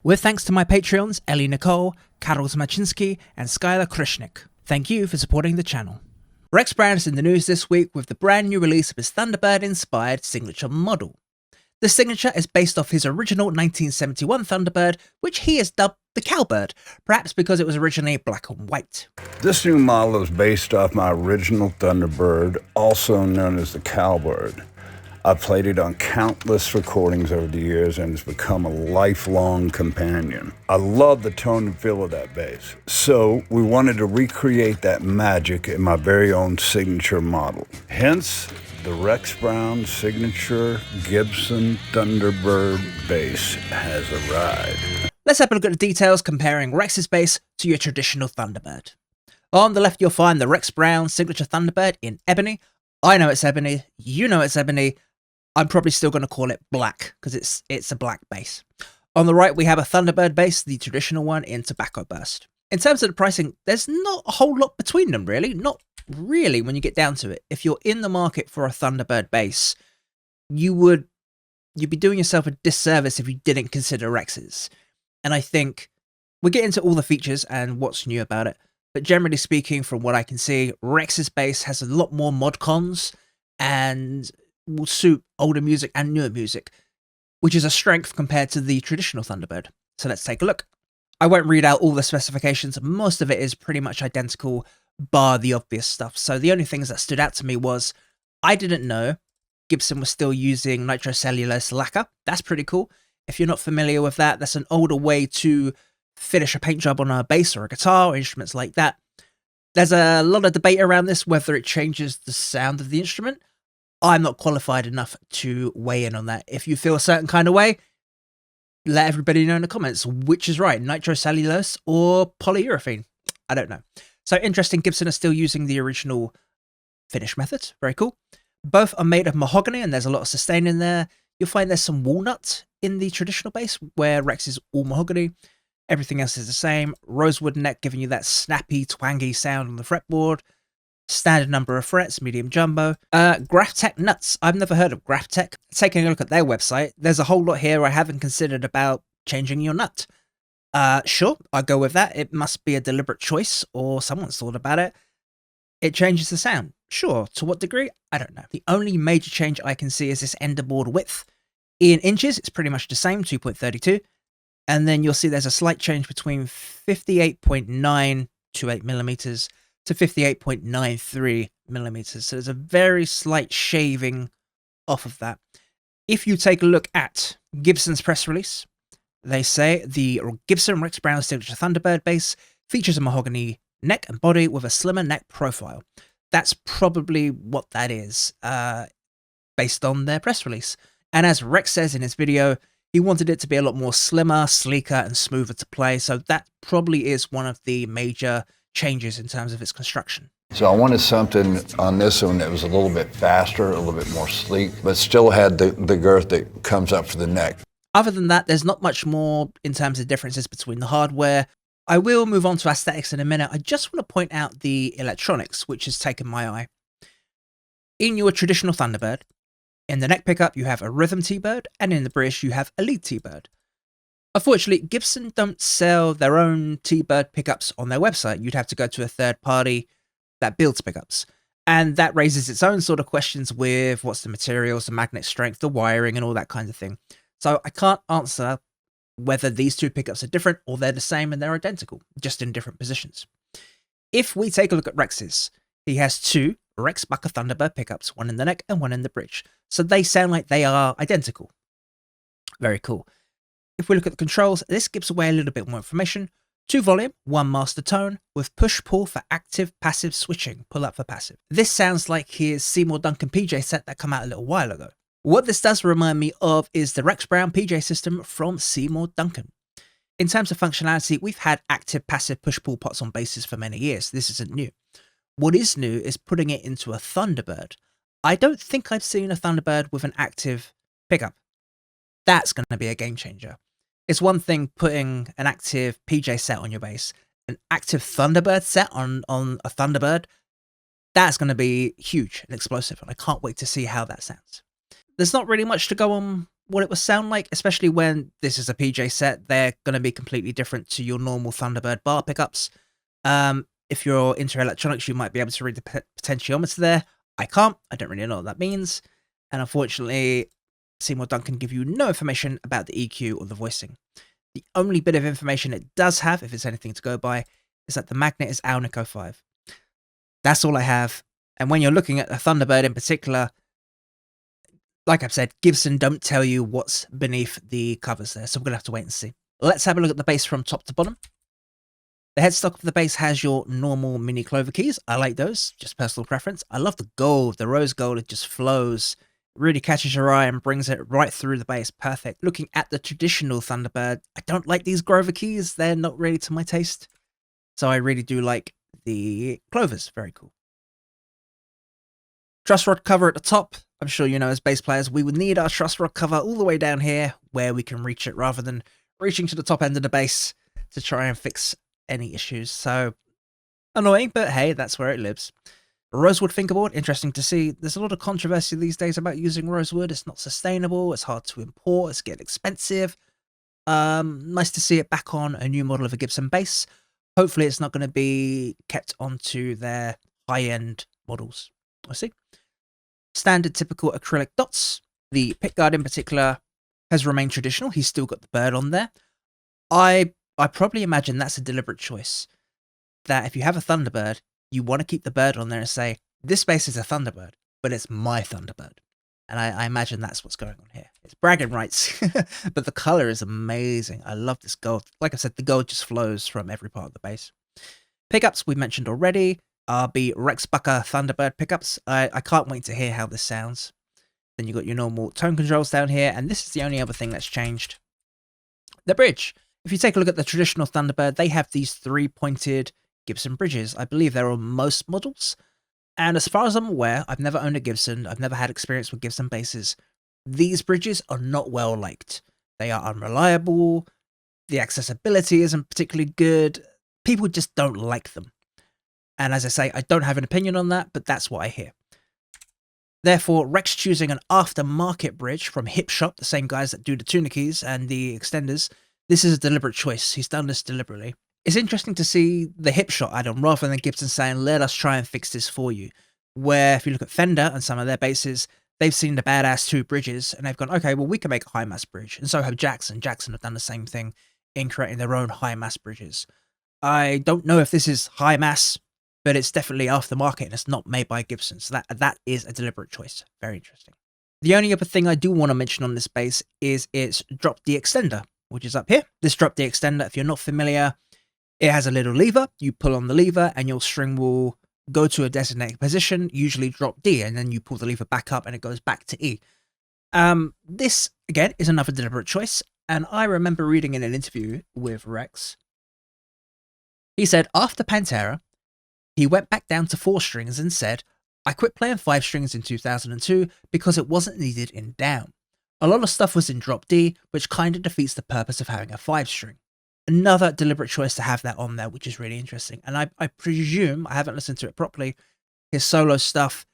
With thanks to my Patreons, Ellie Nicole, Karol Zmaczynski, and Skylar Krishnik. Thank you for supporting the channel. Rex Brown is in the news this week with the brand new release of his Thunderbird-inspired signature model. The signature is based off his original 1971 Thunderbird, which he has dubbed the Cowbird, perhaps because it was originally black and white. This new model is based off my original Thunderbird, also known as the Cowbird. I've played it on countless recordings over the years and it's become a lifelong companion. I love the tone and feel of that bass. So we wanted to recreate that magic in my very own signature model. Hence, the Rex Brown signature Gibson Thunderbird bass has arrived. Let's have a look at the details comparing Rex's bass to your traditional Thunderbird. On the left you'll find the Rex Brown signature Thunderbird in ebony. I know it's ebony, you know it's ebony. I'm probably still going to call it black because it's a black bass. On the right we have a Thunderbird bass, the traditional one in tobacco burst. In terms of the pricing, there's not a whole lot between them really, not really when you get down to it. If you're in the market for a Thunderbird bass, you'd be doing yourself a disservice if you didn't consider Rex's. And I think we'll get into all the features and what's new about it, but generally speaking, from what I can see, Rex's bass has a lot more mod cons and will suit older music and newer music, which is a strength compared to the traditional Thunderbird. So let's take a look. I won't read out all the specifications, most of it is pretty much identical, bar the obvious stuff. So the only things that stood out to me was, I didn't know Gibson was still using nitrocellulose lacquer. That's pretty cool. If you're not familiar with that, that's an older way to finish a paint job on a bass or a guitar or instruments like that. There's a lot of debate around this, whether it changes the sound of the instrument. I'm not qualified enough to weigh in on that. If you feel a certain kind of way, let everybody know in the comments which is right, nitrocellulose or polyurethane. I don't know. So interesting, Gibson are still using the original finish method. Very cool. Both are made of mahogany and there's a lot of sustain in there. You'll find there's some walnut in the traditional bass where Rex is all mahogany. Everything else is the same. Rosewood neck giving you that snappy, twangy sound on the fretboard. Standard number of frets, medium jumbo. Graphtec nuts. I've never heard of Graphtec. Taking a look at their website, there's a whole lot here I haven't considered about changing your nut. Sure, I'll go with that. It must be a deliberate choice or someone's thought about it. It changes the sound. Sure, to what degree? I don't know. The only major change I can see is this enderboard width. In inches, it's pretty much the same, 2.32. And then you'll see there's a slight change between 58.928 millimeters to 58.93 millimeters. So there's a very slight shaving off of that. If you take a look at Gibson's press release, they say the Gibson Rex Brown signature Thunderbird bass features a mahogany neck and body with a slimmer neck profile. That's probably what that is, based on their press release. And as Rex says in his video, he wanted it to be a lot more slimmer, sleeker, and smoother to play. So that probably is one of the major changes in terms of its construction. So I wanted something on this one that was a little bit faster, a little bit more sleek, but still had the girth that comes up for the neck. Other than that, there's not much more in terms of differences between the hardware. I will move on to aesthetics in a minute. I just want to point out the electronics, which has taken my eye. In your traditional Thunderbird, in the neck pickup, you have a rhythm Tbird, and in the bridge, you have a lead Tbird. Unfortunately, Gibson don't sell their own Tbird pickups on their website. You'd have to go to a third party that builds pickups. And that raises its own sort of questions with what's the materials, the magnet strength, the wiring, and all that kind of thing. So I can't answer whether these two pickups are different or they're the same and they're identical, just in different positions. If we take a look at Rex's, he has two Rex Bucker Thunderbird pickups, one in the neck and one in the bridge. So they sound like they are identical. Very cool. If we look at the controls, this gives away a little bit more information. 2 volume, 1 master tone, with push-pull for active-passive switching, pull-up for passive. This sounds like his Seymour Duncan PJ set that came out a little while ago. What this does remind me of is the Rex Brown PJ system from Seymour Duncan. In terms of functionality, we've had active-passive push-pull pots on basses for many years. This isn't new. What is new is putting it into a Thunderbird. I don't think I've seen a Thunderbird with an active pickup. That's going to be a game changer. It's one thing putting an active PJ set on your bass, an active Thunderbird set on a Thunderbird. That's going to be huge and explosive, and I can't wait to see how that sounds. there's not really much to go on what it would sound like, especially when this is a PJ set. They're going to be completely different to your normal Thunderbird bar pickups. If you're into electronics, you might be able to read the potentiometer there. I can't. I don't really know what that means. And unfortunately, Seymour Duncan give you no information about the EQ or the voicing. The only bit of information it does have, if it's anything to go by, is that the magnet is Alnico 05. That's all I have. And when you're looking at a Thunderbird in particular, like I've said, Gibson don't tell you what's beneath the covers there, so we're going to have to wait and see. Let's have a look at the bass from top to bottom. The headstock of the bass has your normal mini clover keys. I like those, just personal preference. I love the gold, the rose gold. It just flows. It really catches your eye and brings it right through the bass. Perfect. Looking at the traditional Thunderbird, I don't like these Grover keys. They're not really to my taste. So I really do like the clovers. Very cool. Truss rod cover at the top. I'm sure you know as bass players, we would need our truss rod cover all the way down here where we can reach it rather than reaching to the top end of the bass to try and fix any issues. So annoying, but hey, that's where it lives. Rosewood fingerboard, interesting to see. There's a lot of controversy these days about using rosewood. It's not sustainable, it's hard to import, it's getting expensive. Nice to see it back on a new model of a Gibson bass. Hopefully it's not going to be kept onto their high-end models. We'll see. Standard typical acrylic dots. The pickguard in particular has remained traditional. He's still got the bird on there. I probably imagine that's a deliberate choice. That if you have a Thunderbird, you want to keep the bird on there and say, this bass is a Thunderbird, but it's my Thunderbird. And I imagine that's what's going on here. It's bragging rights, but the color is amazing. I love this gold. Like I said, the gold just flows from every part of the bass. Pickups we mentioned already. RB Rex Bucker Thunderbird pickups. I can't wait to hear how this sounds. Then you've got your normal tone controls down here, and this is the only other thing that's changed. The bridge. If you take a look at the traditional Thunderbird, they have these three-pointed Gibson bridges. I believe they're on most models. And as far as I'm aware, I've never owned a Gibson. I've never had experience with Gibson basses. These bridges are not well liked. They are unreliable. The accessibility isn't particularly good. People just don't like them. And as I say, I don't have an opinion on that, but that's what I hear. Therefore, Rex choosing an aftermarket bridge from Hip Shop, the same guys that do the tuner keys and the extenders, this is a deliberate choice. He's done this deliberately. It's interesting to see the Hip Shot add-on rather than Gibson saying, let us try and fix this for you. Where if you look at Fender and some of their basses, they've seen the Badass 2 bridges and they've gone, okay, well, we can make a high mass bridge. And so have Jackson. Jackson have done the same thing in creating their own high mass bridges. I don't know if this is high mass, but it's definitely aftermarket and it's not made by Gibson. So that is a deliberate choice. Very interesting. The only other thing I do want to mention on this bass is its Drop D extender, which is up here. This Drop D extender, if you're not familiar, it has a little lever. You pull on the lever and your string will go to a designated position, usually drop D, and then you pull the lever back up and it goes back to E. This, again, is another deliberate choice. And I remember reading in an interview with Rex, he said after Pantera, he went back down to 4 strings and said, I quit playing 5 strings in 2002 because it wasn't needed in down. A lot of stuff was in drop D, which kind of defeats the purpose of having a 5 string. Another deliberate choice to have that on there, which is really interesting. And I presume, I haven't listened to it properly, his solo stuff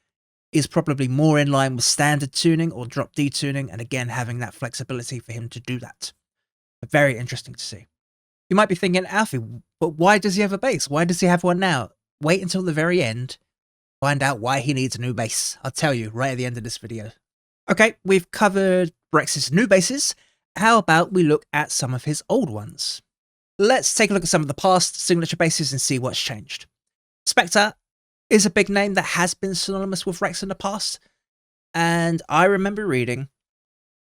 is probably more in line with standard tuning or drop D tuning, and again, having that flexibility for him to do that. Very interesting to see. You might be thinking, Alfie, but why does he have a bass? Why does he have one now? Wait until the very end, find out why he needs a new bass. I'll tell you right at the end of this video. Okay, we've covered Rex's new basses. How about we look at some of his old ones? Let's take a look at some of the past signature basses and see what's changed. Spector is a big name that has been synonymous with Rex in the past. And I remember reading,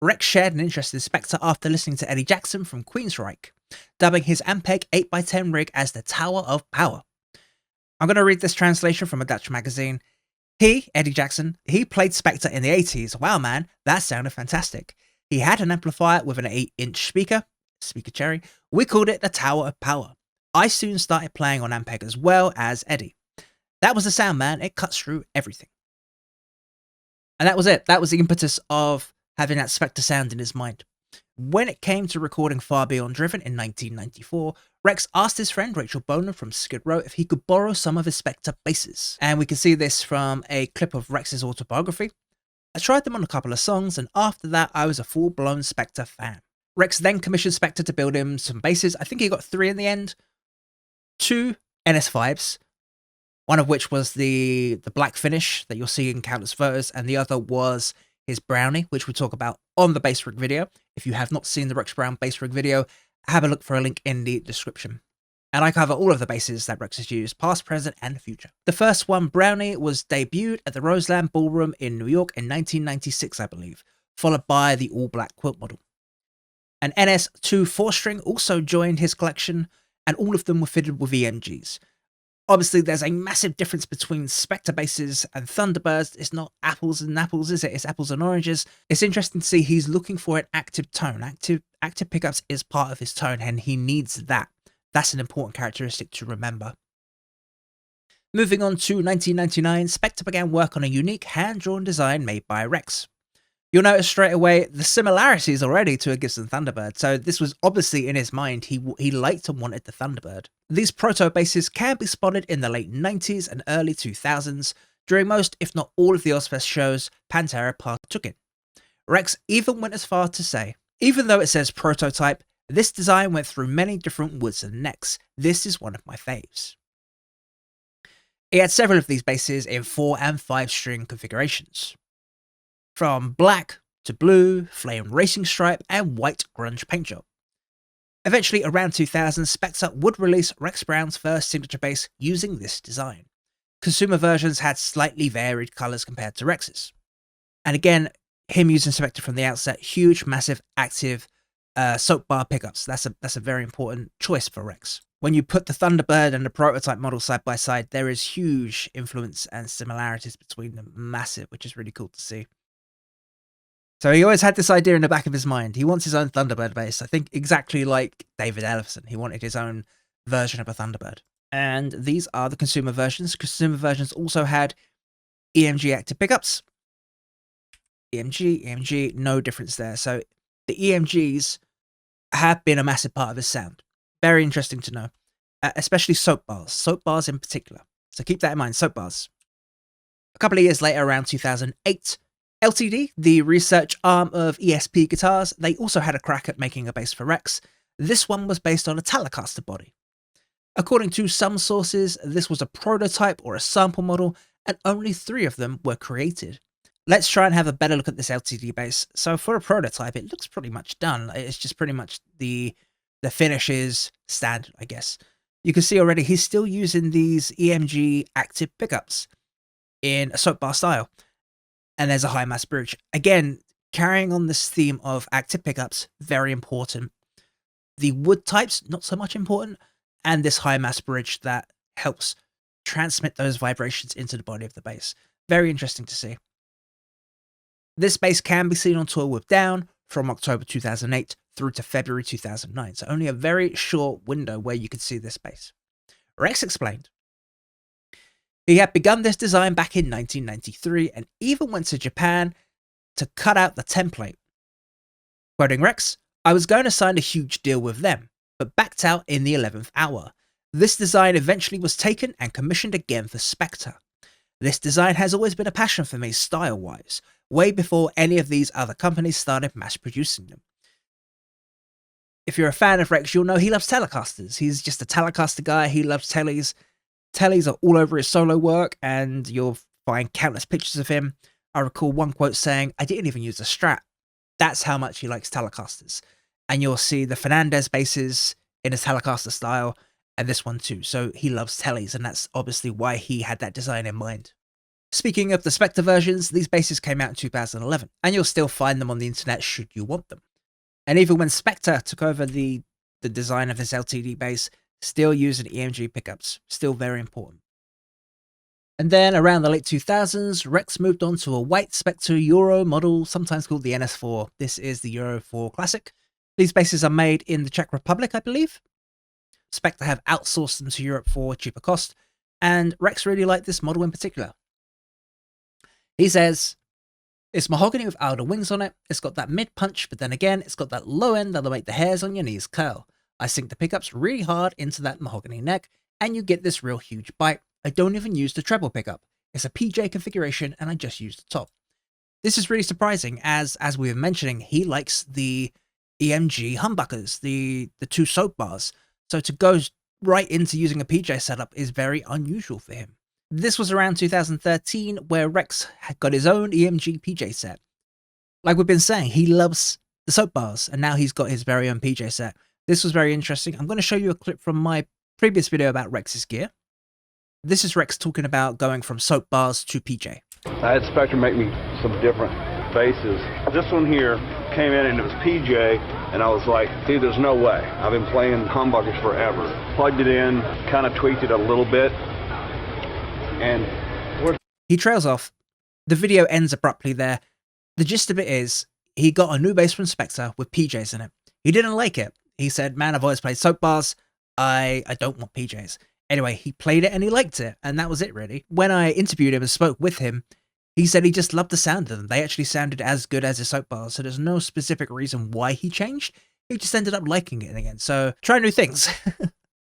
Rex shared an interest in Spector after listening to Eddie Jackson from Queensryche, dubbing his Ampeg 8x10 rig as the Tower of Power. I'm going to read this translation from a Dutch magazine. Eddie Jackson, he played Spector in the 80s. Wow, man, that sounded fantastic. He had an amplifier with an 8-inch speaker cherry. We called it the Tower of Power. I soon started playing on Ampeg as well as Eddie. That was the sound, man. It cuts through everything. And that was it. That was the impetus of having that Spector sound in his mind. When it came to recording Far Beyond Driven in 1994, Rex asked his friend Rachel Bolan from Skid Row if he could borrow some of his Spector basses. And we can see this from a clip of Rex's autobiography. I tried them on a couple of songs, and after that I was a full-blown Spector fan. Rex then commissioned Spector to build him some basses. I think he got 3 in the end. 2 NS5s, one of which was the black finish that you'll see in countless photos, and the other was his Brownie, which we talk about on the bass rig video. If you have not seen the Rex Brown bass rig video, have a look for a link in the description. And I cover all of the basses that Rex has used, past, present, and future. The first one, Brownie, was debuted at the Roseland Ballroom in New York in 1996, I believe, followed by the all-black quilt model. An NS2 4-string also joined his collection, and all of them were fitted with EMGs. Obviously, there's a massive difference between Spector basses and Thunderbirds. It's not apples and apples, is it? It's apples and oranges. It's interesting to see he's looking for an active tone. Active pickups is part of his tone, and he needs that. That's an important characteristic to remember. Moving on to 1999, Spector began work on a unique hand-drawn design made by Rex. You'll notice straight away the similarities already to a Gibson Thunderbird, so this was obviously in his mind. He liked and wanted the Thunderbird. These proto basses can be spotted in the late 90s and early 2000s, during most, if not all, of the Ozfest shows Pantera partook in. Rex even went as far to say, even though it says prototype, this design went through many different woods and necks. This is one of my faves. He had several of these basses in 4 and 5 string configurations, from black to blue, flame racing stripe, and white grunge paint job. Eventually, around 2000, Spector would release Rex Brown's first signature bass using this design. Consumer versions had slightly varied colours compared to Rex's. And again, him using Spector from the outset, huge, massive, active soap bar pickups. That's a very important choice for Rex. When you put the Thunderbird and the prototype model side by side, there is huge influence and similarities between them, massive, which is really cool to see. So he always had this idea in the back of his mind. He wants his own Thunderbird bass. I think exactly like David Ellefson. He wanted his own version of a Thunderbird. And these are the consumer versions. Consumer versions also had EMG active pickups. EMG, no difference there. So the EMGs have been a massive part of his sound. Very interesting to know, especially soap bars in particular. So keep that in mind, soap bars. A couple of years later, around 2008, LTD, the research arm of ESP Guitars, they also had a crack at making a bass for Rex. This one was based on a Telecaster body. According to some sources, this was a prototype or a sample model, and only 3 of them were created. Let's try and have a better look at this LTD bass. So for a prototype, it looks pretty much done. It's just pretty much the finish is standard, I guess. You can see already he's still using these EMG active pickups in a soap bar style. And there's a high mass bridge. Again, carrying on this theme of active pickups, very important. The wood types, not so much important. And this high mass bridge that helps transmit those vibrations into the body of the bass. Very interesting to see. This bass can be seen on tour with Down from October 2008 through to February 2009. So only a very short window where you could see this bass. Rex explained, he had begun this design back in 1993 and even went to Japan to cut out the template. Quoting Rex, I was going to sign a huge deal with them, but backed out in the 11th hour. This design eventually was taken and commissioned again for Spector. This design has always been a passion for me style-wise, way before any of these other companies started mass producing them. If you're a fan of Rex, you'll know he loves Telecasters. He's just a Telecaster guy. He loves tellies. Tellies are all over his solo work, and you'll find countless pictures of him. I recall one quote saying, I didn't even use a Strat. That's how much he likes Telecasters. And you'll see the Fernandez basses in a Telecaster style, and this one too. So he loves tellies, and that's obviously why he had that design in mind. Speaking of the Spector versions, these basses came out in 2011, and you'll still find them on the internet should you want them. And even when Spector took over the design of his LTD bass, still using EMG pickups, still very important. And then around the late 2000s, Rex moved on to a white Spector Euro model, sometimes called the NS4. This is the Euro 4 Classic. These basses are made in the Czech Republic, I believe. Spector have outsourced them to Europe for cheaper cost, and Rex really liked this model in particular. He says, it's mahogany with outer wings on it, it's got that mid-punch, but then again, it's got that low end that'll make the hairs on your knees curl. I sink the pickups really hard into that mahogany neck, and you get this real huge bite. I don't even use the treble pickup. It's a PJ configuration, and I just use the top. This is really surprising, as we were mentioning, he likes the EMG humbuckers, the two soap bars. So to go right into using a PJ setup is very unusual for him. This was around 2013 where Rex had got his own EMG PJ set. Like we've been saying, he loves the soap bars, and now he's got his very own PJ set. This was very interesting. I'm going to show you a clip from my previous video about Rex's gear. This is Rex talking about going from soap bars to PJ. I had Spector make me some different bases. This one here came in and it was PJ, and I was like, dude, there's no way. I've been playing humbuckers forever. Plugged it in, kind of tweaked it a little bit, and he trails off. The video ends abruptly there. The gist of it is, he got a new bass from Spector with PJs in it. He didn't like it. He said, man, I've always played soap bars. I don't want PJs. Anyway, he played it and he liked it, and that was it really. When I interviewed him and spoke with him, he said he just loved the sound of them. They actually sounded as good as his soap bars, so there's no specific reason why he changed. He just ended up liking it again, so try new things.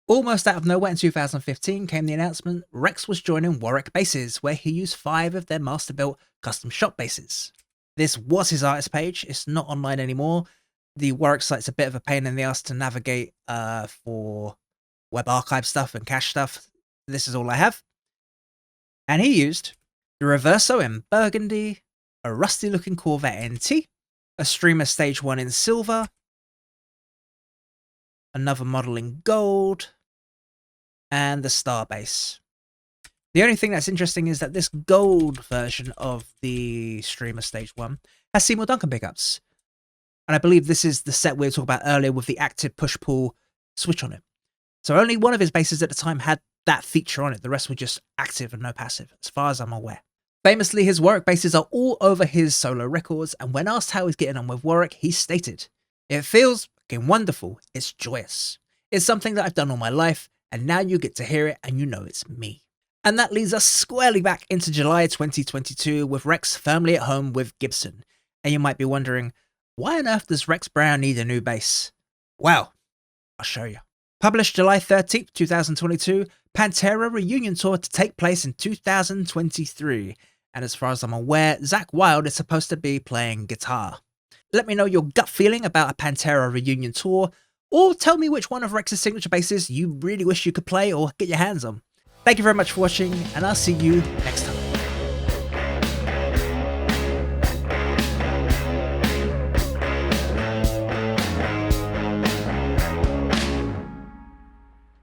Almost out of nowhere in 2015 came the announcement Rex was joining Warwick Basses, where he used 5 of their master-built custom shop basses. This was his artist page. It's not online anymore. The Warwick site's a bit of a pain in the ass to navigate for web archive stuff and cache stuff. This is all I have. And he used the Reverso in burgundy, a rusty looking Corvette NT, a Streamer Stage 1 in silver, another model in gold, and the Star Bass. The only thing that's interesting is that this gold version of the Streamer Stage 1 has Seymour Duncan pickups. And I believe this is the set we were talking about earlier with the active push-pull switch on it. So only one of his basses at the time had that feature on it. The rest were just active and no passive, as far as I'm aware. Famously, his Warwick basses are all over his solo records, and when asked how he's getting on with Warwick, he stated, "It feels fucking wonderful. It's joyous. It's something that I've done all my life, and now you get to hear it and you know it's me." And that leads us squarely back into July 2022 with Rex firmly at home with Gibson. And you might be wondering, why on earth does Rex Brown need a new bass? Well, I'll show you. Published July 13th, 2022, Pantera reunion tour to take place in 2023. And as far as I'm aware, Zakk Wylde is supposed to be playing guitar. Let me know your gut feeling about a Pantera reunion tour, or tell me which one of Rex's signature basses you really wish you could play or get your hands on. Thank you very much for watching, and I'll see you next time.